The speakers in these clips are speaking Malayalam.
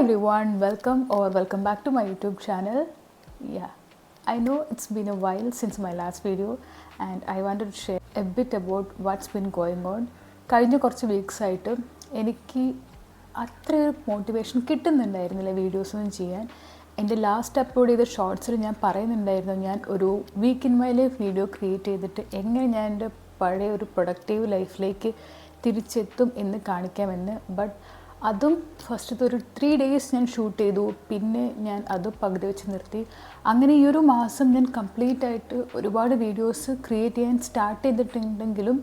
everyone, welcome back to my YouTube channel. Yeah, I know it's been a while since my last video and I wanted to share a bit about what's been going on. കഴിഞ്ഞ കുറച്ച് വീക്സ് ആയിട്ട് എനിക്ക് അത്രയൊരു മോട്ടിവേഷൻ കിട്ടുന്നുണ്ടായിരുന്നില്ല വീഡിയോസൊന്നും ചെയ്യാൻ. എൻ്റെ ലാസ്റ്റ് അപ്ലോഡ് ചെയ്ത ഷോർട്സിൽ ഞാൻ പറയുന്നുണ്ടായിരുന്നു ഞാൻ ഒരു week in my life video create ചെയ്തിട്ട് എങ്ങനെ ഞാൻ എൻ്റെ പഴയ ഒരു പ്രൊഡക്റ്റീവ് ലൈഫിലേക്ക് തിരിച്ചെത്തും എന്ന് കാണിക്കാമെന്ന്. ബട്ട് അതും ഫസ്റ്റത്തെ ഒരു 3 days ഞാൻ ഷൂട്ട് ചെയ്തു, പിന്നെ ഞാൻ അത് പകുതി വെച്ച് നിർത്തി. അങ്ങനെ ഈ ഒരു മാസം ഞാൻ കംപ്ലീറ്റ് ആയിട്ട് ഒരുപാട് വീഡിയോസ് ക്രിയേറ്റ് ചെയ്യാൻ സ്റ്റാർട്ട് ചെയ്തിട്ടുണ്ടെങ്കിലും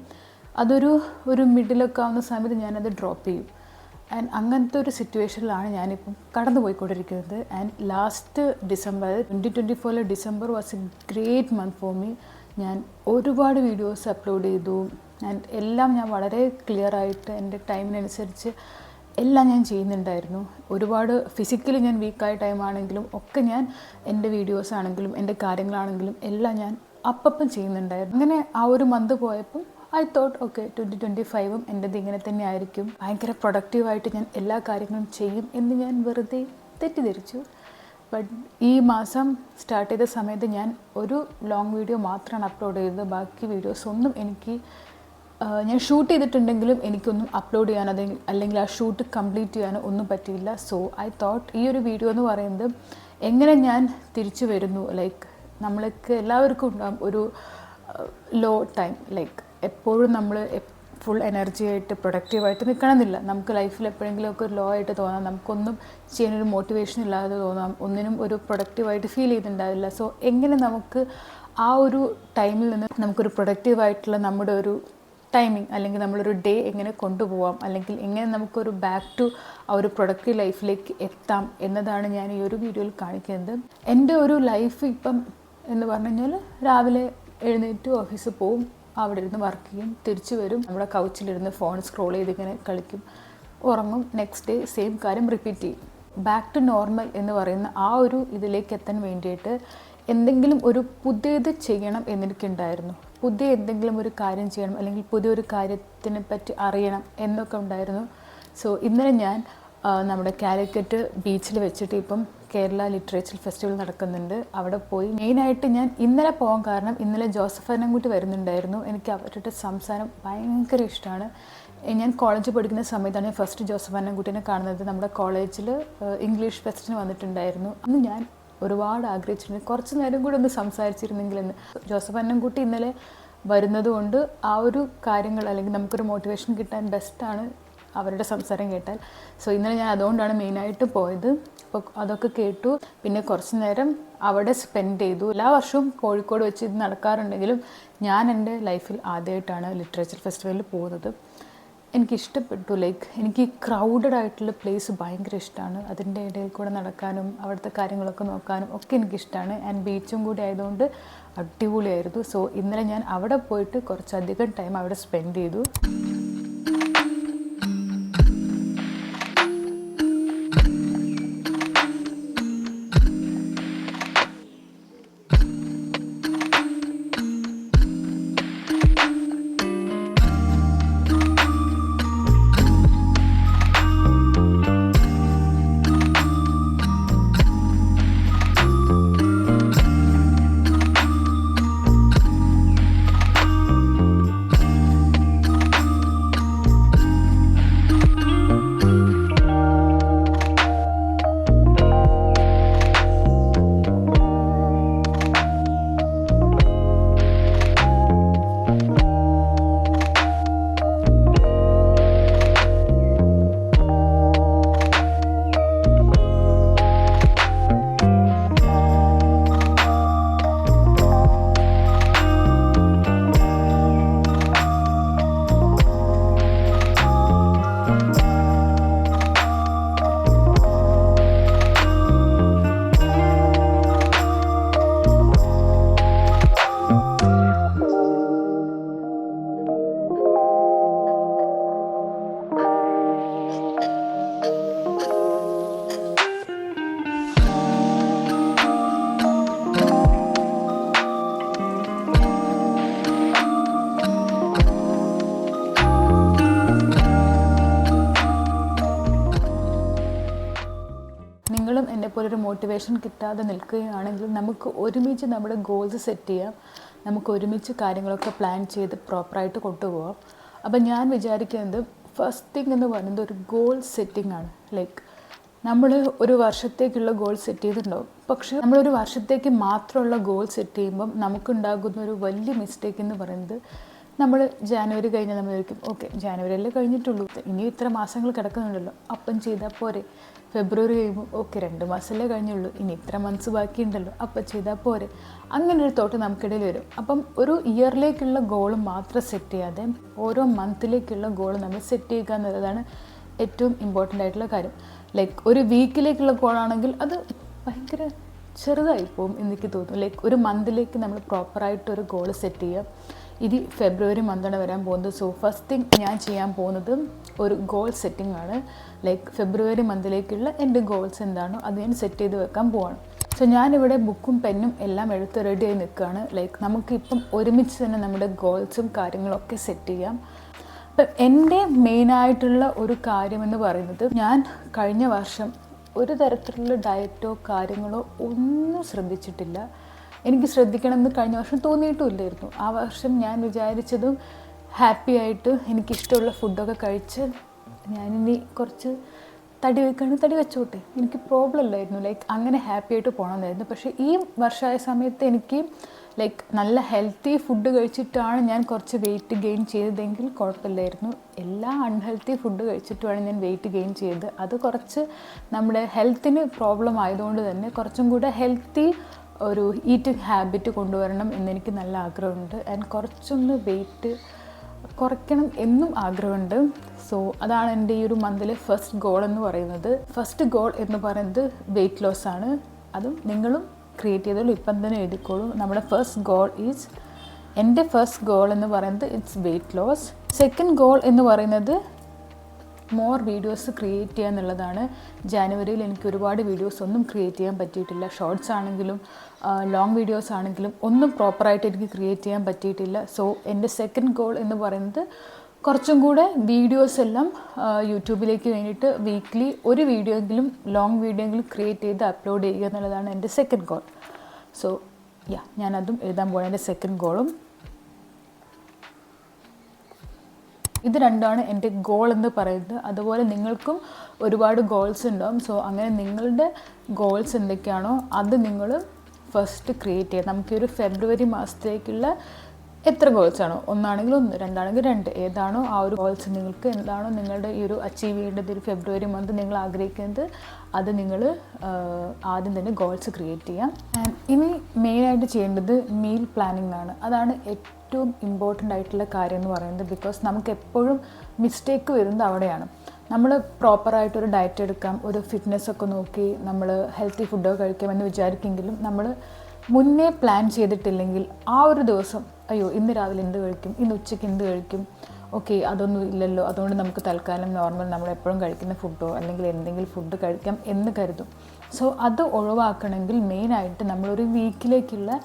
ഒരു മിഡിലൊക്കെ ആവുന്ന സമയത്ത് ഞാനത് ഡ്രോപ്പ് ചെയ്യും. ആൻഡ് അങ്ങനത്തെ ഒരു സിറ്റുവേഷനിലാണ് ഞാനിപ്പം കടന്നു പോയിക്കൊണ്ടിരിക്കുന്നത്. And last December 2024 December was A great month for me. ഞാൻ ഒരുപാട് വീഡിയോസ് അപ്ലോഡ് ചെയ്തു ആൻഡ് എല്ലാം ഞാൻ വളരെ ക്ലിയർ ആയിട്ട് എൻ്റെ ടൈമിനനുസരിച്ച് എല്ലാം ഞാൻ ചെയ്യുന്നുണ്ടായിരുന്നു. ഒരുപാട് ഫിസിക്കലി ഞാൻ വീക്കായ ടൈമാണെങ്കിലും ഒക്കെ ഞാൻ എൻ്റെ വീഡിയോസ് ആണെങ്കിലും എൻ്റെ കാര്യങ്ങളാണെങ്കിലും എല്ലാം ഞാൻ അപ്പം ചെയ്യുന്നുണ്ടായിരുന്നു. അങ്ങനെ ആ ഒരു മന്ത് പോയപ്പം ഐ തോട്ട് ഓക്കെ 2025 എൻ്റെത് ഇങ്ങനെ തന്നെ ആയിരിക്കും, ഭയങ്കര പ്രൊഡക്റ്റീവായിട്ട് ഞാൻ എല്ലാ കാര്യങ്ങളും ചെയ്യും എന്ന് ഞാൻ വെറുതെ തെറ്റിദ്ധരിച്ചു. ബട്ട് ഈ മാസം സ്റ്റാർട്ട് ചെയ്ത സമയത്ത് ഞാൻ ഒരു ലോങ് വീഡിയോ മാത്രമാണ് അപ്ലോഡ് ചെയ്തത്. ബാക്കി വീഡിയോസ് ഒന്നും ഞാൻ ഷൂട്ട് ചെയ്തിട്ടുണ്ടെങ്കിലും എനിക്കൊന്നും അപ്ലോഡ് ചെയ്യാനോ അല്ലെങ്കിൽ ആ ഷൂട്ട് കംപ്ലീറ്റ് ചെയ്യാനോ ഒന്നും പറ്റിയില്ല. സോ ഐ തോട്ട് ഈ ഒരു വീഡിയോ എന്ന് പറയുന്നത് എങ്ങനെ ഞാൻ തിരിച്ചു വരുന്നു. ലൈക്ക് നമ്മൾക്ക് എല്ലാവർക്കും ഉണ്ടാകും ഒരു ലോ ടൈം, ലൈക്ക് എപ്പോഴും നമ്മൾ ഫുൾ എനർജി ആയിട്ട് പ്രൊഡക്റ്റീവായിട്ട് നിൽക്കണമെന്നില്ല. നമുക്ക് ലൈഫിൽ എപ്പോഴെങ്കിലുമൊക്കെ ഒരു ലോ ആയിട്ട് തോന്നാം, നമുക്കൊന്നും ചെയ്യാനൊരു മോട്ടിവേഷൻ ഇല്ലാതെ തോന്നാം, ഒന്നിനും ഒരു പ്രൊഡക്റ്റീവായിട്ട് ഫീൽ ചെയ്തിട്ടുണ്ടാവില്ല. സോ എങ്ങനെ നമുക്ക് ആ ഒരു ടൈമിൽ നിന്ന് നമുക്കൊരു പ്രൊഡക്റ്റീവായിട്ടുള്ള നമ്മുടെ ഒരു ടൈമിംഗ് അല്ലെങ്കിൽ നമ്മളൊരു ഡേ എങ്ങനെ കൊണ്ടുപോകാം, അല്ലെങ്കിൽ എങ്ങനെ നമുക്കൊരു ബാക്ക് ടു ആ ഒരു പ്രൊഡക്റ്റീവ് ലൈഫിലേക്ക് എത്താം എന്നതാണ് ഞാൻ ഈ ഒരു വീഡിയോയിൽ കാണിക്കുന്നത്. എൻ്റെ ഒരു ലൈഫ് ഇപ്പം എന്ന് പറഞ്ഞു കഴിഞ്ഞാൽ രാവിലെ എഴുന്നേറ്റ് ഓഫീസിൽ പോവും, അവിടെ ഇരുന്ന് വർക്ക് ചെയ്യും, തിരിച്ചു വരും, നമ്മുടെ കൗച്ചിലിരുന്ന് ഫോൺ സ്ക്രോൾ ചെയ്ത് ഇങ്ങനെ കളിക്കും, ഉറങ്ങും, നെക്സ്റ്റ് ഡേ സെയിം കാര്യം റിപ്പീറ്റ് ചെയ്യും. ബാക്ക് ടു നോർമൽ എന്ന് പറയുന്ന ആ ഒരു ഇതിലേക്ക് എത്താൻ വേണ്ടിയിട്ട് എന്തെങ്കിലും ഒരു പുതിയത് ചെയ്യണം എന്നെനിക്കുണ്ടായിരുന്നു. പുതിയ എന്തെങ്കിലും ഒരു കാര്യം ചെയ്യണം അല്ലെങ്കിൽ പുതിയൊരു കാര്യത്തിനെ പറ്റി അറിയണം എന്നൊക്കെ ഉണ്ടായിരുന്നു. സോ ഇന്നലെ ഞാൻ നമ്മുടെ കാലിക്കറ്റ് ബീച്ചിൽ വെച്ചിട്ട് ഇപ്പം കേരള ലിറ്ററേച്ചർ ഫെസ്റ്റിവൽ നടക്കുന്നുണ്ട്, അവിടെ പോയി. മെയിനായിട്ട് ഞാൻ ഇന്നലെ പോകാൻ കാരണം ഇന്നലെ ജോസഫ് അന്നംകുട്ടി വരുന്നുണ്ടായിരുന്നു. എനിക്ക് അവരുടെ സംസാരം ഭയങ്കര ഇഷ്ടമാണ്. ഞാൻ കോളേജിൽ പഠിക്കുന്ന സമയത്താണ് ഞാൻ ഫസ്റ്റ് ജോസഫ് അന്നംകുട്ടീനെ കാണുന്നത്. നമ്മുടെ കോളേജിൽ ഇംഗ്ലീഷ് ഫെസ്റ്റിന് വന്നിട്ടുണ്ടായിരുന്നു. അന്ന് ഞാൻ ഒരുപാട് ആഗ്രഹിച്ചിട്ടുണ്ട് കുറച്ച് നേരം കൂടി ഒന്ന് സംസാരിച്ചിരുന്നെങ്കിലെന്ന്. ജോസഫ് അന്നംകുട്ടി ഇന്നലെ വരുന്നത് കൊണ്ട് ആ ഒരു കാര്യങ്ങൾ അല്ലെങ്കിൽ നമുക്കൊരു മോട്ടിവേഷൻ കിട്ടാൻ ബെസ്റ്റാണ് അവരുടെ സംസാരം കേട്ടാൽ. സോ ഇന്നലെ ഞാൻ അതുകൊണ്ടാണ് മെയിനായിട്ട് പോയത്. അപ്പോൾ അതൊക്കെ കേട്ടു, പിന്നെ കുറച്ച് നേരം അവിടെ സ്പെൻഡ് ചെയ്തു. എല്ലാ വർഷവും കോഴിക്കോട് വെച്ച് ഇത് നടക്കാറുണ്ടെങ്കിലും ഞാൻ എൻ്റെ ലൈഫിൽ ആദ്യമായിട്ടാണ് ലിറ്ററേച്ചർ ഫെസ്റ്റിവലിൽ പോകുന്നത്. എനിക്കിഷ്ടപ്പെട്ടു. ലൈക്ക് എനിക്ക് ഈ ക്രൗഡഡ് ആയിട്ടുള്ള പ്ലേസ് ഭയങ്കര ഇഷ്ടമാണ്. അതിൻ്റെ ഇടയിൽ കൂടെ നടക്കാനും അവിടുത്തെ കാര്യങ്ങളൊക്കെ നോക്കാനും ഒക്കെ എനിക്കിഷ്ടമാണ്. ആൻഡ് ബീച്ചും കൂടി ആയതുകൊണ്ട് അടിപൊളിയായിരുന്നു. സോ ഇന്നലെ ഞാൻ അവിടെ പോയിട്ട് കുറച്ചധികം ടൈം അവിടെ സ്പെൻഡ് ചെയ്തു. എന്നെപ്പോലൊരു മോട്ടിവേഷൻ കിട്ടാതെ നിൽക്കുകയാണെങ്കിൽ നമുക്ക് ഒരുമിച്ച് നമ്മുടെ ഗോൾസ് സെറ്റ് ചെയ്യാം, നമുക്ക് ഒരുമിച്ച് കാര്യങ്ങളൊക്കെ പ്ലാൻ ചെയ്ത് പ്രോപ്പറായിട്ട് കൊണ്ടുപോകാം. അപ്പം ഞാൻ വിചാരിക്കുന്നത് ഫസ്റ്റ് തിങ് എന്ന് പറയുന്നത് ഒരു ഗോൾ സെറ്റിംഗ് ആണ്. ലൈക്ക് നമ്മൾ ഒരു വർഷത്തേക്കുള്ള ഗോൾ സെറ്റ് ചെയ്തിട്ടുണ്ടാവും, പക്ഷേ നമ്മളൊരു വർഷത്തേക്ക് മാത്രമുള്ള ഗോൾ സെറ്റ് ചെയ്യുമ്പം നമുക്കുണ്ടാകുന്ന ഒരു വലിയ മിസ്റ്റേക്ക് എന്ന് പറയുന്നത് നമ്മൾ ജാനുവരി കഴിഞ്ഞാൽ നമ്മൾ ചോദിക്കും ഓക്കെ ജാനുവരിയല്ലേ കഴിഞ്ഞിട്ടുള്ളൂ, ഇനി ഇത്ര മാസങ്ങൾ കിടക്കുന്നുണ്ടല്ലോ അപ്പം ചെയ്താൽ പോരെ. ഫെബ്രുവരി കഴിയുമ്പോൾ ഓക്കെ 2 മാസമല്ലേ കഴിഞ്ഞുള്ളൂ, ഇനി ഇത്ര മന്ത്സ് ബാക്കിയുണ്ടല്ലോ അപ്പം ചെയ്താൽ പോരെ. അങ്ങനെ ഒരു തോട്ട് നമുക്കിടയിൽ വരും. അപ്പം ഒരു ഇയറിലേക്കുള്ള ഗോൾ മാത്രം സെറ്റ് ചെയ്യാതെ ഓരോ മന്തിലേക്കുള്ള ഗോൾ നമ്മൾ സെറ്റ് ചെയ്യുക എന്നുള്ളതാണ് ഏറ്റവും ഇമ്പോർട്ടൻ്റ് ആയിട്ടുള്ള കാര്യം. ലൈക്ക് ഒരു വീക്കിലേക്കുള്ള ഗോളാണെങ്കിൽ അത് ഭയങ്കര ചെറുതായിപ്പോവും എനിക്ക് തോന്നുന്നു. ലൈക്ക് ഒരു മന്തിലേക്ക് നമ്മൾ പ്രോപ്പറായിട്ടൊരു ഗോൾ സെറ്റ് ചെയ്യുക. ഇത് ഫെബ്രുവരി മന്താണ് വരാൻ പോകുന്നത്. സോ ഫസ്റ്റ് തിങ് ഞാൻ ചെയ്യാൻ പോകുന്നത് ഒരു ഗോൾ സെറ്റിംഗ് ആണ്. ലൈക്ക് ഫെബ്രുവരി മന്തിലേക്കുള്ള എൻ്റെ ഗോൾസ് എന്താണോ അത് ഞാൻ സെറ്റ് ചെയ്ത് വെക്കാൻ പോവാണ്. സോ ഞാനിവിടെ ബുക്കും പെന്നും എല്ലാം എടുത്ത് റെഡിയായി നിൽക്കുകയാണ്. ലൈക്ക് നമുക്കിപ്പം ഒരുമിച്ച് തന്നെ നമ്മുടെ ഗോൾസും കാര്യങ്ങളൊക്കെ സെറ്റ് ചെയ്യാം. അപ്പം എൻ്റെ മെയിനായിട്ടുള്ള ഒരു കാര്യമെന്ന് പറയുന്നത് ഞാൻ കഴിഞ്ഞ വർഷം ഒരു തരത്തിലുള്ള ഡയറ്റോ കാര്യങ്ങളോ ഒന്നും ശ്രദ്ധിച്ചിട്ടില്ല. എനിക്ക് ശ്രദ്ധിക്കണമെന്ന് കഴിഞ്ഞ വർഷം തോന്നിയിട്ടുമില്ലായിരുന്നു. ആ വർഷം ഞാൻ വിചാരിച്ചതും ഹാപ്പി ആയിട്ട് എനിക്കിഷ്ടമുള്ള ഫുഡൊക്കെ കഴിച്ച് ഞാനിനി കുറച്ച് തടി വെക്കുകയാണെങ്കിൽ തടി വെച്ചോട്ടെ, എനിക്ക് പ്രോബ്ലം ഇല്ലായിരുന്നു. ലൈക്ക് അങ്ങനെ ഹാപ്പി ആയിട്ട് പോകണമെന്നായിരുന്നു. പക്ഷേ ഈ വർഷമായ സമയത്ത് എനിക്ക് ലൈക്ക് നല്ല ഹെൽത്തി ഫുഡ് കഴിച്ചിട്ടാണ് ഞാൻ കുറച്ച് വെയിറ്റ് ഗെയിൻ ചെയ്തതെങ്കിൽ കുഴപ്പമില്ലായിരുന്നു. എല്ലാ അൺഹെൽത്തി ഫുഡ് കഴിച്ചിട്ടുമാണ് ഞാൻ വെയിറ്റ് ഗെയിൻ ചെയ്തത്. അത് കുറച്ച് നമ്മുടെ ഹെൽത്തിന് പ്രോബ്ലം ആയതുകൊണ്ട് തന്നെ കുറച്ചും കൂടെ ഹെൽത്തി ഒരു ഈറ്റിംഗ് ഹാബിറ്റ് കൊണ്ടുവരണം എന്നെനിക്ക് നല്ല ആഗ്രഹമുണ്ട്. ആൻഡ് കുറച്ചൊന്ന് വെയിറ്റ് കുറയ്ക്കണം എന്നും ആഗ്രഹമുണ്ട്. സോ അതാണ് എൻ്റെ ഈ ഒരു മന്തിലെ ഫസ്റ്റ് ഗോൾ എന്ന് പറയുന്നത്. ഫസ്റ്റ് ഗോൾ എന്ന് പറയുന്നത് വെയിറ്റ് ലോസ് ആണ്. അതും നിങ്ങളും ക്രിയേറ്റ് ചെയ്തോളൂ, ഇപ്പം തന്നെ എഴുതിക്കോളൂ. നമ്മുടെ ഫസ്റ്റ് ഗോൾ ഈസ്, എൻ്റെ ഫസ്റ്റ് ഗോൾ എന്ന് പറയുന്നത് it's weight loss. Second goal എന്ന് പറയുന്നത് മോർ വീഡിയോസ് ക്രിയേറ്റ് ചെയ്യുക എന്നുള്ളതാണ്. ജാനുവരിയിൽ എനിക്ക് ഒരുപാട് വീഡിയോസ് ഒന്നും ക്രിയേറ്റ് ചെയ്യാൻ പറ്റിയിട്ടില്ല. ഷോർട്സ് ആണെങ്കിലും ലോങ് വീഡിയോസ് ആണെങ്കിലും ഒന്നും പ്രോപ്പറായിട്ട് എനിക്ക് ക്രിയേറ്റ് ചെയ്യാൻ പറ്റിയിട്ടില്ല. സോ എൻ്റെ സെക്കൻഡ് ഗോൾ എന്ന് പറയുന്നത് കുറച്ചും കൂടെ വീഡിയോസ് എല്ലാം യൂട്യൂബിലേക്ക് വേണ്ടിയിട്ട് വീക്ക്ലി ഒരു വീഡിയോ എങ്കിലും ലോങ് വീഡിയോ എങ്കിലും ക്രിയേറ്റ് ചെയ്ത് അപ്ലോഡ് ചെയ്യുക എന്നുള്ളതാണ് എൻ്റെ സെക്കൻഡ് ഗോൾ. സോ ഞാനതും എഴുതാൻ പോകണം എൻ്റെ സെക്കൻഡ് ഗോളും. ഇത് രണ്ടാണ് എൻ്റെ ഗോൾ എന്ന് പറയുന്നത്. അതുപോലെ നിങ്ങൾക്കും ഒരുപാട് ഗോൾസ് ഉണ്ടാവും. സോ അങ്ങനെ നിങ്ങളുടെ ഗോൾസ് എന്തൊക്കെയാണോ അത് നിങ്ങൾ ഫസ്റ്റ് ക്രിയേറ്റ് ചെയ്യുക. നമുക്കൊരു ഫെബ്രുവരി മാസത്തേക്കുള്ള എത്ര ഗോൾസ് ആണോ, ഒന്നാണെങ്കിൽ 1, രണ്ടാണെങ്കിൽ 2, ഏതാണോ ആ ഒരു ഗോൾസ് നിങ്ങൾക്ക് എന്താണോ നിങ്ങളുടെ ഈ ഒരു അച്ചീവ് ചെയ്യേണ്ടത് ഒരു ഫെബ്രുവരി മന്ത് നിങ്ങൾ ആഗ്രഹിക്കുന്നത് അത് നിങ്ങൾ ആദ്യം തന്നെ ഗോൾസ് ക്രിയേറ്റ് ചെയ്യാം. ആൻഡ് ഇനി മെയിനായിട്ട് ചെയ്യേണ്ടത് മീൽ പ്ലാനിങ് ആണ്. അതാണ് ഏറ്റവും ഇമ്പോർട്ടൻ്റ് ആയിട്ടുള്ള കാര്യം എന്ന് പറയുന്നത്. ബിക്കോസ് നമുക്ക് എപ്പോഴും മിസ്റ്റേക്ക് വരുന്നത് അവിടെയാണ്. നമ്മൾ പ്രോപ്പറായിട്ടൊരു ഡയറ്റ് എടുക്കാം, ഒരു ഫിറ്റ്നസ്സൊക്കെ നോക്കി നമ്മൾ ഹെൽത്തി ഫുഡൊക്കെ കഴിക്കാമെന്ന് വിചാരിക്കുമെങ്കിലും നമ്മൾ മുന്നേ പ്ലാൻ ചെയ്തിട്ടില്ലെങ്കിൽ ആ ഒരു ദിവസം അയ്യോ ഇന്ന് രാവിലെ എന്ത് കഴിക്കും, ഇന്ന് ഉച്ചയ്ക്ക് എന്ത് കഴിക്കും, ഓക്കെ അതൊന്നും ഇല്ലല്ലോ, അതുകൊണ്ട് നമുക്ക് തൽക്കാലം നോർമൽ നമ്മളെപ്പോഴും കഴിക്കുന്ന ഫുഡോ അല്ലെങ്കിൽ എന്തെങ്കിലും ഫുഡ് കഴിക്കാം എന്ന് കരുതും. സോ അത് ഒഴിവാക്കണമെങ്കിൽ മെയിനായിട്ട് നമ്മളൊരു വീക്കിലേക്കുള്ള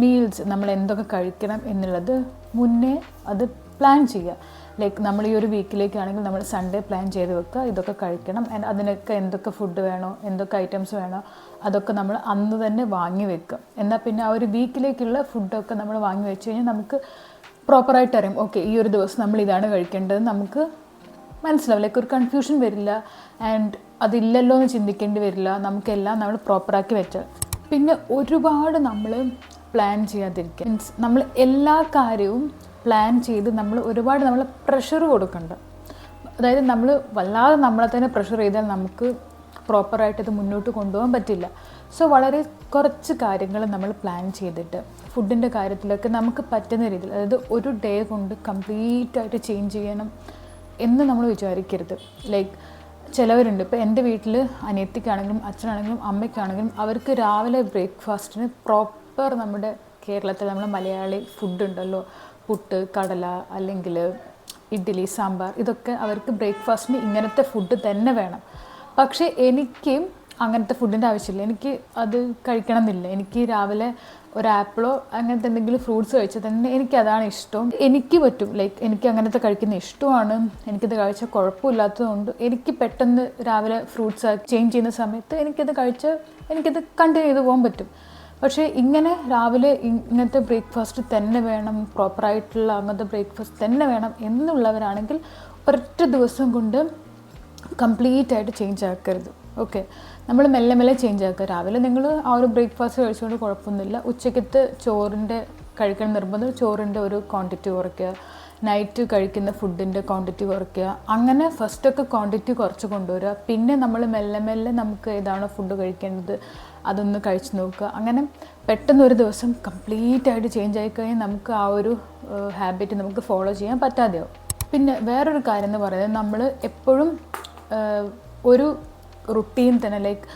മീൽസ് നമ്മൾ എന്തൊക്കെ കഴിക്കണം എന്നുള്ളത് മുന്നേ അത് പ്ലാൻ ചെയ്യുക. ലൈക്ക് നമ്മൾ ഈ ഒരു വീക്കിലേക്കാണെങ്കിൽ നമ്മൾ സൺഡേ പ്ലാൻ ചെയ്ത് വെക്കുക, ഇതൊക്കെ കഴിക്കണം, ആൻഡ് അതിനൊക്കെ എന്തൊക്കെ ഫുഡ് വേണോ എന്തൊക്കെ ഐറ്റംസ് വേണോ അതൊക്കെ നമ്മൾ അന്ന് തന്നെ വാങ്ങി വെക്കുക. എന്നാൽ പിന്നെ ആ ഒരു വീക്കിലേക്കുള്ള ഫുഡൊക്കെ നമ്മൾ വാങ്ങി വെച്ച് കഴിഞ്ഞാൽ നമുക്ക് പ്രോപ്പറായിട്ട് അറിയാം ഓക്കെ ഈ ഒരു ദിവസം നമ്മൾ ഇതാണ് കഴിക്കേണ്ടത്, നമുക്ക് മനസ്സിലാവും. ലൈക്ക് ഒരു കൺഫ്യൂഷൻ വരില്ല ആൻഡ് അതില്ലല്ലോ എന്ന് ചിന്തിക്കേണ്ടി വരില്ല. നമുക്കെല്ലാം നമ്മൾ പ്രോപ്പറാക്കി വെച്ചാൽ പിന്നെ ഒരുപാട് നമ്മൾ പ്ലാൻ ചെയ്യാതിരിക്കുക. മീൻസ് നമ്മൾ എല്ലാ കാര്യവും പ്ലാൻ ചെയ്ത് നമ്മൾ ഒരുപാട് നമ്മൾ പ്രഷർ കൊടുക്കണ്ട. അതായത് നമ്മൾ വല്ലാതെ നമ്മളെ തന്നെ പ്രഷർ ചെയ്താൽ നമുക്ക് പ്രോപ്പറായിട്ടത് മുന്നോട്ട് കൊണ്ടുപോകാൻ പറ്റില്ല. സോ വളരെ കുറച്ച് കാര്യങ്ങൾ നമ്മൾ പ്ലാൻ ചെയ്തിട്ട് ഫുഡിൻ്റെ കാര്യത്തിലൊക്കെ നമുക്ക് പറ്റുന്ന രീതിയിൽ, അതായത് ഒരു ഡേ കൊണ്ട് കംപ്ലീറ്റായിട്ട് ചേഞ്ച് ചെയ്യണം എന്ന് നമ്മൾ വിചാരിക്കരുത്. ലൈക്ക് ചിലവരുണ്ട്, ഇപ്പോൾ എൻ്റെ വീട്ടിൽ അനിയത്തിക്കാണെങ്കിലും അച്ഛനാണെങ്കിലും അമ്മയ്ക്കാണെങ്കിലും അവർക്ക് രാവിലെ ബ്രേക്ക്ഫാസ്റ്റിന് പ്രോപ്പർ നമ്മുടെ കേരളത്തിൽ നമ്മൾ മലയാളി ഫുഡ് ഉണ്ടല്ലോ, പുട്ട്, കടല അല്ലെങ്കിൽ ഇഡ്ഡലി, സാമ്പാർ, ഇതൊക്കെ അവർക്ക് ബ്രേക്ക്ഫാസ്റ്റിന് ഇങ്ങനത്തെ ഫുഡ് തന്നെ വേണം. പക്ഷേ എനിക്ക് അങ്ങനത്തെ ഫുഡിൻ്റെ ആവശ്യമില്ല, എനിക്ക് അത് കഴിക്കണം എന്നില്ല. എനിക്ക് രാവിലെ ഒരു ആപ്പിളോ അങ്ങനത്തെ എന്തെങ്കിലും ഫ്രൂട്ട്സ് കഴിച്ചാൽ തന്നെ എനിക്കതാണ് ഇഷ്ടം. എനിക്ക് പറ്റും, ലൈക്ക് എനിക്ക് അങ്ങനത്തെ കഴിക്കുന്ന ഇഷ്ടമാണ്, എനിക്കിത് കഴിച്ചാൽ കുഴപ്പമില്ലാത്തതുകൊണ്ട് എനിക്ക് പെട്ടെന്ന് രാവിലെ ഫ്രൂട്ട്സ് ചേഞ്ച് ചെയ്യുന്ന സമയത്ത് എനിക്കത് കണ്ടിന്യൂ ചെയ്ത് പോകാൻ പറ്റും. പക്ഷേ ഇങ്ങനെ രാവിലെ ഇങ്ങനത്തെ ബ്രേക്ക്ഫാസ്റ്റ് തന്നെ വേണം, പ്രോപ്പറായിട്ടുള്ള അങ്ങനത്തെ ബ്രേക്ക്ഫാസ്റ്റ് തന്നെ വേണം എന്നുള്ളവരാണെങ്കിൽ ഒരൊറ്റ ദിവസം കൊണ്ട് കംപ്ലീറ്റ് ആയിട്ട് ചേഞ്ച് ആക്കരുത്. ഓക്കെ, നമ്മൾ മെല്ലെ മെല്ലെ ചേഞ്ച് ആക്കുക. രാവിലെ നിങ്ങൾ ആ ഒരു ബ്രേക്ക്ഫാസ്റ്റ് കഴിച്ചുകൊണ്ട് കുഴപ്പമൊന്നുമില്ല. ഉച്ചയ്ക്കത്തെ ചോറിൻ്റെ കഴിക്കാൻ നിർബന്ധം ചോറിൻ്റെ ഒരു ക്വാണ്ടിറ്റി കുറയ്ക്കുക, നൈറ്റ് കഴിക്കുന്ന ഫുഡിൻ്റെ ക്വാണ്ടിറ്റി കുറയ്ക്കുക. അങ്ങനെ ഫസ്റ്റൊക്കെ ക്വാണ്ടിറ്റി കുറച്ച് കൊണ്ടുവരിക. പിന്നെ നമ്മൾ മെല്ലെ മെല്ലെ നമുക്ക് ഏതാണോ ഫുഡ് കഴിക്കേണ്ടത് അതൊന്ന് കഴിച്ച് നോക്കുക. അങ്ങനെ പെട്ടെന്ന് ഒരു ദിവസം കംപ്ലീറ്റ് ആയിട്ട് ചേഞ്ച് ആയിക്കഴിഞ്ഞാൽ നമുക്ക് ആ ഒരു ഹാബിറ്റ് നമുക്ക് ഫോളോ ചെയ്യാൻ പറ്റാതെയാവും. പിന്നെ വേറൊരു കാര്യം എന്ന് പറയുന്നത്, നമ്മൾ എപ്പോഴും ഒരു റുട്ടീൻ തന്നെ, ലൈക്ക്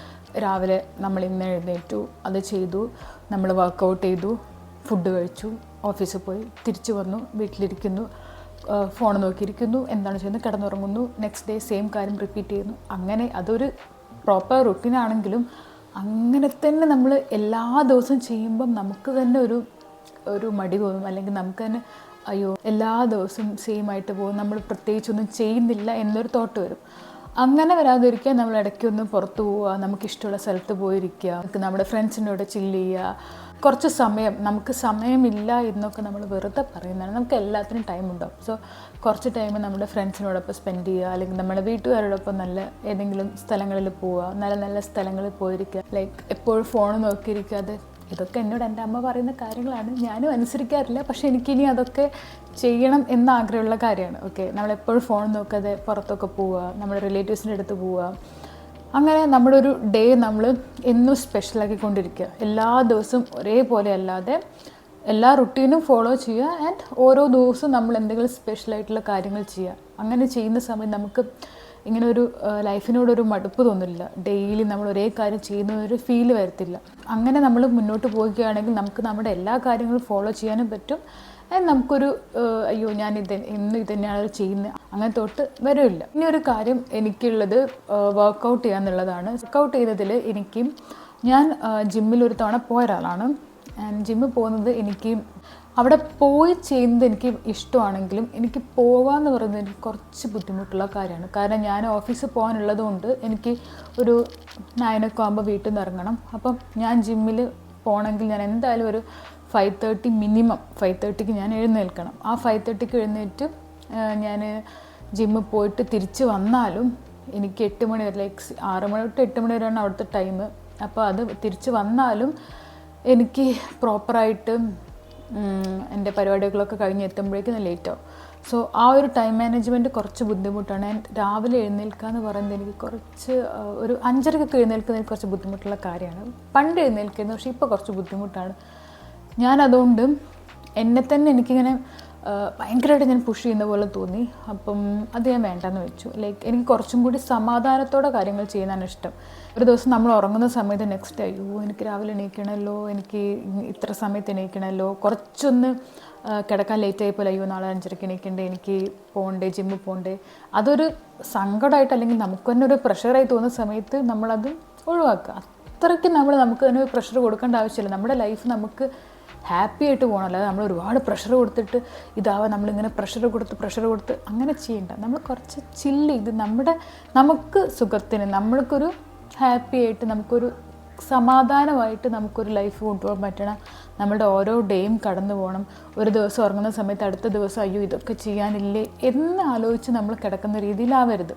രാവിലെ നമ്മൾ ഇന്ന് എഴുന്നേറ്റു, അത് ചെയ്തു, നമ്മൾ വർക്കൗട്ട് ചെയ്തു, ഫുഡ് കഴിച്ചു, ഓഫീസിൽ പോയി, തിരിച്ചു വന്നു, വീട്ടിലിരിക്കുന്നു, ഫോൺ നോക്കിയിരിക്കുന്നു, എന്താണ് ചെയ്യുന്നത്, കിടന്നുറങ്ങുന്നു, നെക്സ്റ്റ് ഡേ സെയിം കാര്യം റിപ്പീറ്റ് ചെയ്യുന്നു. അങ്ങനെ അതൊരു പ്രോപ്പർ റുട്ടീനാണെങ്കിലും അങ്ങനെ തന്നെ നമ്മൾ എല്ലാ ദിവസവും ചെയ്യുമ്പം നമുക്ക് തന്നെ ഒരു മടി തോന്നും. അല്ലെങ്കിൽ നമുക്ക് തന്നെ അയ്യോ എല്ലാ ദിവസവും സെയിം ആയിട്ട് പോകും, നമ്മൾ പ്രത്യേകിച്ചൊന്നും ചെയ്യുന്നില്ല എന്നൊരു തോട്ട് വരും. അങ്ങനെ വരാതിരിക്കാൻ നമ്മൾ ഇടയ്ക്കൊന്ന് പുറത്ത് പോവുക, നമുക്കിഷ്ടമുള്ള സ്ഥലത്ത് പോയിരിക്കുക, നമ്മുടെ ഫ്രണ്ട്സിൻ്റെ കൂടെ ചില്ല് ചെയ്യുക. കുറച്ച് സമയം, നമുക്ക് സമയമില്ല എന്നൊക്കെ നമ്മൾ വെറുതെ പറയുന്നതാണ്, നമുക്ക് എല്ലാത്തിനും ടൈം ഉണ്ടാവും. സോ കുറച്ച് ടൈം നമ്മുടെ ഫ്രണ്ട്സിനോടൊപ്പം സ്പെൻഡ് ചെയ്യുക, അല്ലെങ്കിൽ നമ്മുടെ വീട്ടുകാരോടൊപ്പം നല്ല ഏതെങ്കിലും സ്ഥലങ്ങളിൽ പോവുക, നല്ല നല്ല സ്ഥലങ്ങളിൽ പോയിരിക്കുക. ലൈക്ക് എപ്പോഴും ഫോൺ നോക്കിയിരിക്കാതെ. ഇതൊക്കെ എന്നോട് എൻ്റെ അമ്മ പറയുന്ന കാര്യങ്ങളാണ്, ഞാനും അനുസരിക്കാറില്ല, പക്ഷേ എനിക്കിനി അതൊക്കെ ചെയ്യണം എന്ന ആഗ്രഹമുള്ള കാര്യമാണ്. ഓക്കെ, നമ്മളെപ്പോഴും ഫോൺ നോക്കാതെ പുറത്തൊക്കെ പോവുക, നമ്മുടെ റിലേറ്റീവ്സിൻ്റെ അടുത്ത് പോവുക. അങ്ങനെ നമ്മുടെ ഒരു ഡേ നമ്മൾ എന്നും സ്പെഷ്യലാക്കിക്കൊണ്ടിരിക്കുക. എല്ലാ ദിവസവും ഒരേപോലെ അല്ലാതെ എല്ലാ റുട്ടീനും ഫോളോ ചെയ്യുക. ആൻഡ് ഓരോ ദിവസവും നമ്മൾ എന്തെങ്കിലും സ്പെഷ്യലായിട്ടുള്ള കാര്യങ്ങൾ ചെയ്യുക. അങ്ങനെ ചെയ്യുന്ന സമയം നമുക്ക് ഇങ്ങനെ ഒരു ലൈഫിനോടൊരു മടുപ്പ് തോന്നില്ല. ഡെയിലി നമ്മൾ ഒരേ കാര്യം ചെയ്യുന്നൊരു ഫീല് വരത്തില്ല. അങ്ങനെ നമ്മൾ മുന്നോട്ട് പോവുകയാണെങ്കിൽ നമുക്ക് നമ്മുടെ എല്ലാ കാര്യങ്ങളും ഫോളോ ചെയ്യാനും പറ്റും. നമുക്കൊരു അയ്യോ ഞാൻ ഇന്ന് ഇത് തന്നെയാണ് ചെയ്യുന്നത് അങ്ങനെ തൊട്ട് വരില്ല. ഇനി ഒരു കാര്യം എനിക്കുള്ളത് വർക്കൗട്ട് ചെയ്യുക എന്നുള്ളതാണ്. വർക്കൗട്ട് ചെയ്യുന്നതിൽ ഞാൻ ജിമ്മിൽ ഒരു തവണ പോയ ഒരാളാണ്. ആൻഡ് ജിമ്മിൽ പോകുന്നത് എനിക്ക് അവിടെ പോയി ചെയ്യുന്നത് എനിക്ക് ഇഷ്ടമാണെങ്കിലും എനിക്ക് പോകാമെന്ന് പറയുന്നത് എനിക്ക് കുറച്ച് ബുദ്ധിമുട്ടുള്ള കാര്യമാണ്. കാരണം ഞാൻ ഓഫീസിൽ പോകാനുള്ളത് കൊണ്ട് എനിക്ക് ഒരു 9 ഒക്കെ ആകുമ്പോൾ വീട്ടിൽ നിന്ന് ഇറങ്ങണം. അപ്പം ഞാൻ ജിമ്മിൽ പോകണമെങ്കിൽ ഞാൻ എന്തായാലും ഒരു 5:30 മിനിമം 5:30ക്ക് ഞാൻ എഴുന്നേൽക്കണം. ആ 5:30ക്ക് എഴുന്നേറ്റ് ഞാൻ ജിമ്മിൽ പോയിട്ട് തിരിച്ച് വന്നാലും എനിക്ക് 8 മണി വരെ, ലൈക്ക് 6 മണി തൊട്ട് 8 മണി വരെയാണ് അവിടുത്തെ ടൈം. അപ്പോൾ അത് തിരിച്ച് വന്നാലും എനിക്ക് പ്രോപ്പറായിട്ട് എൻ്റെ പരിപാടികളൊക്കെ കഴിഞ്ഞ് എത്തുമ്പോഴേക്കും ലേറ്റാവും. സോ ആ ഒരു ടൈം മാനേജ്മെൻറ്റ് കുറച്ച് ബുദ്ധിമുട്ടാണ്. ആൻഡ് രാവിലെ എഴുന്നേൽക്കുക എന്ന് പറയുന്നത് എനിക്ക് കുറച്ച് ഒരു 5:30ക്കൊക്കെ എഴുന്നേൽക്കുന്നത് കുറച്ച് ബുദ്ധിമുട്ടുള്ള കാര്യമാണ്. പണ്ട് എഴുന്നേൽക്കുന്നത്, പക്ഷേ ഇപ്പോൾ കുറച്ച് ബുദ്ധിമുട്ടാണ്. ഞാനതുകൊണ്ട് എന്നെ തന്നെ എനിക്കിങ്ങനെ ഭയങ്കരമായിട്ട് ഞാൻ പുഷ് ചെയ്യുന്ന പോലെ തോന്നി. അപ്പം അത് ഞാൻ വേണ്ടെന്ന് വെച്ചു. ലൈക്ക് എനിക്ക് കുറച്ചും കൂടി സമാധാനത്തോടെ കാര്യങ്ങൾ ചെയ്യുന്നതാണ് ഇഷ്ടം. ഒരു ദിവസം നമ്മൾ ഉറങ്ങുന്ന സമയത്ത് നെക്സ്റ്റ് അയ്യോ എനിക്ക് രാവിലെ എണീക്കണമല്ലോ, എനിക്ക് ഇത്ര സമയത്ത് എണീക്കണമല്ലോ, കുറച്ചൊന്ന് കിടക്കാൻ ലേറ്റായി പോലെ അയ്യോ നാളെ 5:30ക്ക് എണീക്കണ്ടേ, എനിക്ക് പോകണ്ടേ, ജിമ്മിൽ പോകണ്ടേ, അതൊരു സങ്കടമായിട്ട് അല്ലെങ്കിൽ നമുക്ക് തന്നെ ഒരു പ്രഷറായി തോന്നുന്ന സമയത്ത് നമ്മളത് ഒഴിവാക്കുക. അത്രയ്ക്ക് നമുക്ക് തന്നെ ഒരു പ്രഷർ കൊടുക്കേണ്ട ആവശ്യമില്ല. നമ്മുടെ ലൈഫ് നമുക്ക് ഹാപ്പി ആയിട്ട് പോകണം. അല്ലാതെ നമ്മൾ ഒരുപാട് പ്രഷർ കൊടുത്തിട്ട് നമ്മളിങ്ങനെ പ്രഷർ കൊടുത്ത് അങ്ങനെ ചെയ്യണ്ട. നമ്മൾ കുറച്ച് ചില്ല് ചെയ്ത് നമുക്ക് സുഖത്തിന് നമ്മൾക്കൊരു ഹാപ്പി ആയിട്ട് നമുക്കൊരു സമാധാനമായിട്ട് നമുക്കൊരു ലൈഫ് കൊണ്ടുപോകാൻ പറ്റണം. നമ്മുടെ ഓരോ ഡേയും കടന്നു പോകണം. ഒരു ദിവസം ഉറങ്ങുന്ന സമയത്ത് അടുത്ത ദിവസം അയ്യോ ഇതൊക്കെ ചെയ്യാനില്ലേ എന്ന് ആലോചിച്ച് നമ്മൾ കിടക്കുന്ന രീതിയിലാവരുത്.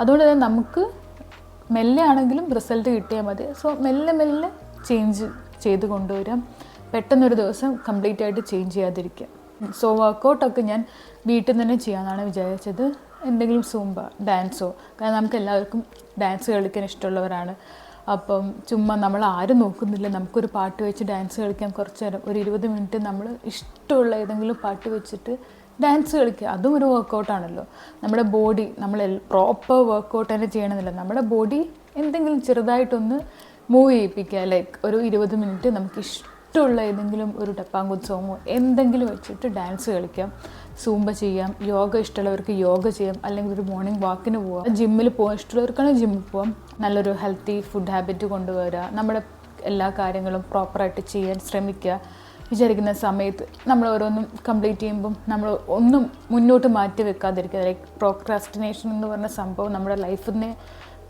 അതുകൊണ്ട് തന്നെ നമുക്ക് മെല്ലെ ആണെങ്കിലും റിസൾട്ട് കിട്ടിയാൽ മതി. സോ മെല്ലെ ചേഞ്ച് ചെയ്ത് കൊണ്ടുവരാം. പെട്ടെന്നൊരു ദിവസം കംപ്ലീറ്റ് ആയിട്ട് ചേഞ്ച് ചെയ്യാതിരിക്കുക. സോ വർക്കൗട്ടൊക്കെ ഞാൻ വീട്ടിൽ നിന്ന് തന്നെ ചെയ്യാമെന്നാണ് വിചാരിച്ചത്. എന്തെങ്കിലും സൂംബ ഡാൻസോ, കാരണം നമുക്ക് എല്ലാവർക്കും ഡാൻസ് കളിക്കാൻ ഇഷ്ടമുള്ളവരാണ്. അപ്പം ചുമ്മാ നമ്മൾ ആരും നോക്കുന്നില്ല, നമുക്കൊരു പാട്ട് വെച്ച് ഡാൻസ് കളിക്കാൻ കുറച്ച് നേരം ഒരു 20 മിനിറ്റ് നമ്മൾ ഇഷ്ടമുള്ള ഏതെങ്കിലും പാട്ട് വെച്ചിട്ട് ഡാൻസ് കളിക്കുക. അതും ഒരു വർക്കൗട്ടാണല്ലോ. നമ്മുടെ ബോഡി നമ്മൾ പ്രോപ്പർ വർക്കൗട്ട് തന്നെ ചെയ്യണമെന്നില്ല, നമ്മുടെ ബോഡി എന്തെങ്കിലും ചെറുതായിട്ടൊന്ന് മൂവ് ചെയ്യിപ്പിക്കുക. ലൈക്ക് ഒരു 20 മിനിറ്റ് നമുക്ക് ഇഷ്ടമുള്ള ഏതെങ്കിലും ഒരു ടപ്പാങ്കുത്ത് സോങ്ങോ എന്തെങ്കിലും വെച്ചിട്ട് ഡാൻസ് കളിക്കാം, സൂംബ ചെയ്യാം. യോഗ ഇഷ്ടമുള്ളവർക്ക് യോഗ ചെയ്യാം, അല്ലെങ്കിൽ ഒരു മോർണിംഗ് വാക്കിന് പോവാം. ജിമ്മിൽ പോകാൻ ഇഷ്ടമുള്ളവർക്കാണെങ്കിൽ ജിമ്മിൽ പോവാം. നല്ലൊരു ഹെൽത്തി ഫുഡ് ഹാബിറ്റ് കൊണ്ടുവരിക. നമ്മുടെ എല്ലാ കാര്യങ്ങളും പ്രോപ്പറായിട്ട് ചെയ്യാൻ ശ്രമിക്കുക. വിചാരിക്കുന്ന സമയത്ത് നമ്മൾ ഓരോന്നും കംപ്ലീറ്റ് ചെയ്യുമ്പം നമ്മൾ ഒന്നും മുന്നോട്ട് മാറ്റി വെക്കാതിരിക്കുക. ലൈക്ക് പ്രോക്രാസ്റ്റിനേഷൻ എന്ന് പറഞ്ഞ സംഭവം നമ്മുടെ ലൈഫിൽ നിന്ന്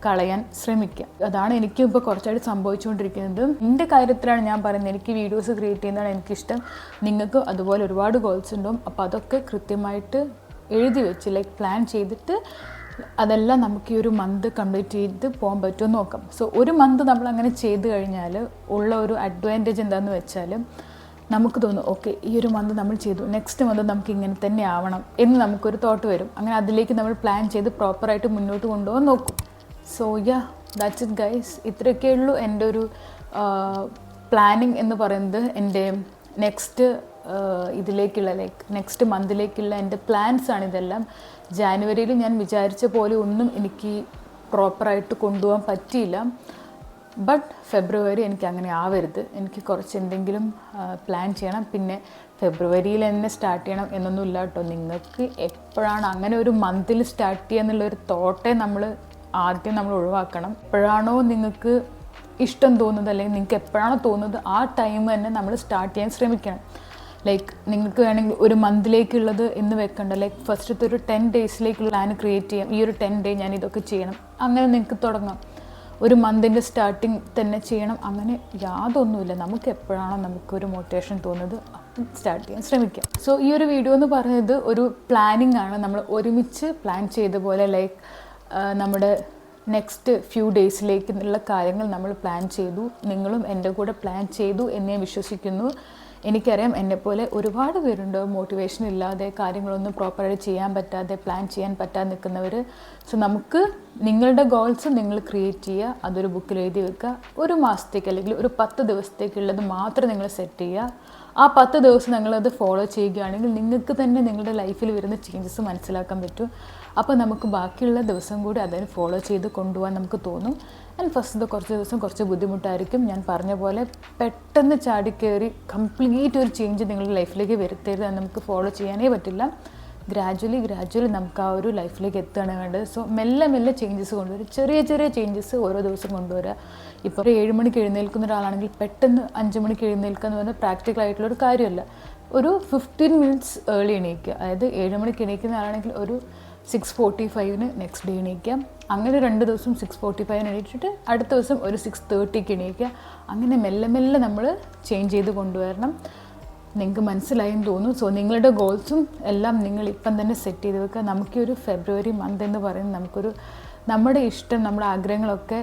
കളയാൻ ശ്രമിക്കുക. അതാണ് എനിക്കും ഇപ്പോൾ കുറച്ചായിട്ട് സംഭവിച്ചുകൊണ്ടിരിക്കുന്നത്. എൻ്റെ കാര്യത്തിലാണ് ഞാൻ പറയുന്നത്. എനിക്ക് വീഡിയോസ് ക്രിയേറ്റ് ചെയ്യുന്നതാണ് എനിക്കിഷ്ടം. നിങ്ങൾക്ക് അതുപോലെ ഒരുപാട് ഗോൾസ് ഉണ്ടാവും. അപ്പോൾ അതൊക്കെ കൃത്യമായിട്ട് എഴുതി വെച്ച് ലൈക്ക് പ്ലാൻ ചെയ്തിട്ട് അതെല്ലാം നമുക്ക് ഈ ഒരു മന്ത് കംപ്ലീറ്റ് ചെയ്ത് പോകാൻ പറ്റുമെന്ന് നോക്കാം. സോ ഒരു മന്ത് നമ്മൾ അങ്ങനെ ചെയ്ത് കഴിഞ്ഞാൽ ഉള്ള ഒരു അഡ്വാൻറ്റേജ് എന്താണെന്ന് വെച്ചാൽ നമുക്ക് തോന്നും ഓക്കെ ഈ ഒരു മന്ത് നമ്മൾ ചെയ്തു, നെക്സ്റ്റ് മന്ത് നമുക്ക് ഇങ്ങനെ തന്നെ ആവണം എന്ന് നമുക്കൊരു തോട്ട് വരും. അങ്ങനെ അതിലേക്ക് നമ്മൾ പ്ലാൻ ചെയ്ത് പ്രോപ്പറായിട്ട് മുന്നോട്ട് കൊണ്ടുപോകാൻ നോക്കും. So that's it guys. ഇത്രയൊക്കെ ഉള്ളൂ എൻ്റെ ഒരു പ്ലാനിങ് എന്ന് പറയുന്നത്. എൻ്റെ നെക്സ്റ്റ് ഇതിലേക്കുള്ള ലൈക്ക് നെക്സ്റ്റ് മന്തിലേക്കുള്ള എൻ്റെ പ്ലാൻസാണ് ഇതെല്ലാം. ജാനുവരിയിൽ ഞാൻ വിചാരിച്ച പോലെ ഒന്നും എനിക്ക് പ്രോപ്പറായിട്ട് കൊണ്ടുപോകാൻ പറ്റിയില്ല. ബട്ട് ഫെബ്രുവരി എനിക്ക് അങ്ങനെ ആവരുത്. എനിക്ക് കുറച്ച് എന്തെങ്കിലും പ്ലാൻ ചെയ്യണം. പിന്നെ ഫെബ്രുവരിയിൽ തന്നെ സ്റ്റാർട്ട് ചെയ്യണം എന്നൊന്നും ഇല്ല കേട്ടോ. നിങ്ങൾക്ക് എപ്പോഴാണ് അങ്ങനെ ഒരു മന്തിൽ സ്റ്റാർട്ട് ചെയ്യുക എന്നുള്ളൊരു തോട്ടെ ആദ്യം നമ്മൾ ഒഴിവാക്കണം. എപ്പോഴാണോ നിങ്ങൾക്ക് ഇഷ്ടം തോന്നുന്നത് അല്ലെങ്കിൽ നിങ്ങൾക്ക് എപ്പോഴാണോ തോന്നുന്നത് ആ ടൈം തന്നെ നമ്മൾ സ്റ്റാർട്ട് ചെയ്യാൻ ശ്രമിക്കണം. ലൈക്ക് നിങ്ങൾക്ക് വേണമെങ്കിൽ ഒരു മന്തിലേക്കുള്ളത് എന്ന് വെക്കണ്ട. ലൈക്ക് ഫസ്റ്റത്തെ ഒരു 10 ഡേയ്സിലേക്കുള്ള പ്ലാൻ ക്രിയേറ്റ് ചെയ്യാം. ഈ ഒരു 10 ഡേ ഞാൻ ഇതൊക്കെ ചെയ്യണം, അങ്ങനെ നിങ്ങൾക്ക് തുടങ്ങാം. ഒരു മന്തിൻ്റെ സ്റ്റാർട്ടിങ് തന്നെ ചെയ്യണം, അങ്ങനെ യാതൊന്നുമില്ല. നമുക്ക് എപ്പോഴാണോ നമുക്കൊരു മോട്ടിവേഷൻ തോന്നുന്നത് അപ്പം സ്റ്റാർട്ട് ചെയ്യാൻ ശ്രമിക്കാം. സോ ഈ ഒരു വീഡിയോ എന്ന് പറയുന്നത് ഒരു പ്ലാനിങ് ആണ്. നമ്മൾ ഒരുമിച്ച് പ്ലാൻ ചെയ്ത പോലെ ലൈക്ക് നമ്മുടെ നെക്സ്റ്റ് ഫ്യൂ ഡേയ്സിലേക്കുള്ള കാര്യങ്ങൾ നമ്മൾ പ്ലാൻ ചെയ്തു. നിങ്ങളും എൻ്റെ കൂടെ പ്ലാൻ ചെയ്തു എന്ന് ഞാൻ വിശ്വസിക്കുന്നു. എനിക്കറിയാം എന്നെപ്പോലെ ഒരുപാട് പേരുണ്ട് മോട്ടിവേഷൻ ഇല്ലാതെ കാര്യങ്ങളൊന്നും പ്രോപ്പറായിട്ട് ചെയ്യാൻ പറ്റാതെ പ്ലാൻ ചെയ്യാൻ പറ്റാതെ നിൽക്കുന്നവർ. സോ നമുക്ക് നിങ്ങളുടെ ഗോൾസ് നിങ്ങൾ ക്രിയേറ്റ് ചെയ്യുക, അതൊരു ബുക്കിൽ എഴുതി വെക്കുക. ഒരു മാസത്തേക്ക് അല്ലെങ്കിൽ ഒരു 10 ദിവസത്തേക്കുള്ളത് മാത്രം നിങ്ങൾ സെറ്റ് ചെയ്യുക. ആ 10 ദിവസം നിങ്ങളത് ഫോളോ ചെയ്യുകയാണെങ്കിൽ നിങ്ങൾക്ക് തന്നെ നിങ്ങളുടെ ലൈഫിൽ വരുന്ന ചേഞ്ചസ് മനസ്സിലാക്കാൻ പറ്റും. അപ്പോൾ നമുക്ക് ബാക്കിയുള്ള ദിവസം കൂടി അതിന് ഫോളോ ചെയ്ത് കൊണ്ടുപോകാൻ നമുക്ക് തോന്നും. ആൻഡ് ഫസ്റ്റത്തെ കുറച്ച് ദിവസം കുറച്ച് ബുദ്ധിമുട്ടായിരിക്കും. ഞാൻ പറഞ്ഞ പോലെ പെട്ടെന്ന് ചാടിക്കയറി കംപ്ലീറ്റ് ഒരു ചേഞ്ച് നിങ്ങളുടെ ലൈഫിലേക്ക് വരുത്തരുത്. അത് നമുക്ക് ഫോളോ ചെയ്യാനേ പറ്റില്ല. ഗ്രാജ്വലി നമുക്ക് ആ ഒരു ലൈഫിലേക്ക് എത്തുകയാണ് വേണ്ടത്. സോ മെല്ലെ ചേഞ്ചസ് കൊണ്ടുവരിക. ചെറിയ ചേഞ്ചസ് ഓരോ ദിവസം കൊണ്ടുവരിക. ഇപ്പോൾ 7 മണിക്ക് എഴുന്നേൽക്കുന്ന ഒരാളാണെങ്കിൽ പെട്ടെന്ന് 5 മണിക്ക് എഴുന്നേൽക്കുക എന്ന് പറഞ്ഞാൽ പ്രാക്ടിക്കലായിട്ടുള്ളൊരു കാര്യമല്ല. ഒരു 15 മിനിറ്റ്സ് ഏർലി എണീക്കുക. അതായത് 7 മണിക്ക് എണീക്കുന്ന ആളാണെങ്കിൽ ഒരു 6:45 നെക്സ്റ്റ് ഡേ എണീക്കാം. അങ്ങനെ 2 ദിവസം 6:45 എണീറ്റിട്ട് അടുത്ത ദിവസം ഒരു 6:30 എണീക്കുക. അങ്ങനെ മെല്ലെ നമ്മൾ ചേഞ്ച് ചെയ്ത് കൊണ്ടുവരണം. നിങ്ങൾക്ക് മനസ്സിലായെന്ന് തോന്നുന്നു. സോ നിങ്ങളുടെ ഗോൾസും എല്ലാം നിങ്ങൾ ഇപ്പം തന്നെ സെറ്റ് ചെയ്ത് വെക്കുക. നമുക്ക് ഒരു ഫെബ്രുവരി മന്ത് എന്ന് പറയുന്നത് നമ്മുടെ ഇഷ്ടം നമ്മുടെ ആഗ്രഹങ്ങളൊക്കെ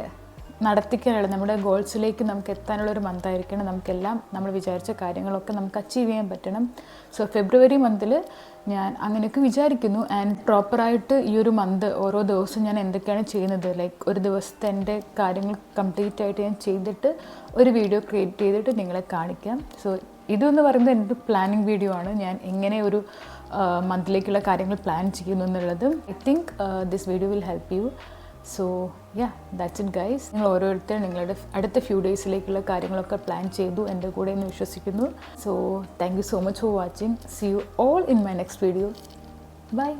നടത്തിക്കാനുള്ള നമ്മുടെ ഗോൾസിലേക്ക് നമുക്ക് എത്താനുള്ളൊരു മന്തായിരിക്കണം. നമുക്കെല്ലാം നമ്മൾ വിചാരിച്ച കാര്യങ്ങളൊക്കെ നമുക്ക് അച്ചീവ് ചെയ്യാൻ പറ്റണം. സോ ഫെബ്രുവരി മന്തിൽ ഞാൻ അങ്ങനെയൊക്കെ വിചാരിക്കുന്നു. ആൻഡ് പ്രോപ്പറായിട്ട് ഈ ഒരു മന്ത് ഓരോ ദിവസവും ഞാൻ എന്തൊക്കെയാണ് ചെയ്യുന്നത് ലൈക്ക് ഒരു ദിവസത്തെ എൻ്റെ കാര്യങ്ങൾ കംപ്ലീറ്റ് ആയിട്ട് ഞാൻ ചെയ്തിട്ട് ഒരു വീഡിയോ ക്രിയേറ്റ് ചെയ്തിട്ട് നിങ്ങളെ കാണിക്കാം. സോ ഇതെന്ന് പറയുന്നത് എൻ്റെ പ്ലാനിങ് വീഡിയോ ആണ്. ഞാൻ എങ്ങനെ ഒരു മന്തിലേക്കുള്ള കാര്യങ്ങൾ പ്ലാൻ ചെയ്യുന്നു എന്നുള്ളത്. I think this video will help you. So that's it guys. നിങ്ങൾ ഓരോരുത്തരും നിങ്ങളുടെ അടുത്ത ഫ്യൂ ഡേയ്സിലേക്കുള്ള കാര്യങ്ങളൊക്കെ പ്ലാൻ ചെയ്തു എൻ്റെ കൂടെ എന്ന് വിശ്വസിക്കുന്നു. So thank you so much for watching. See you all in my next video. By.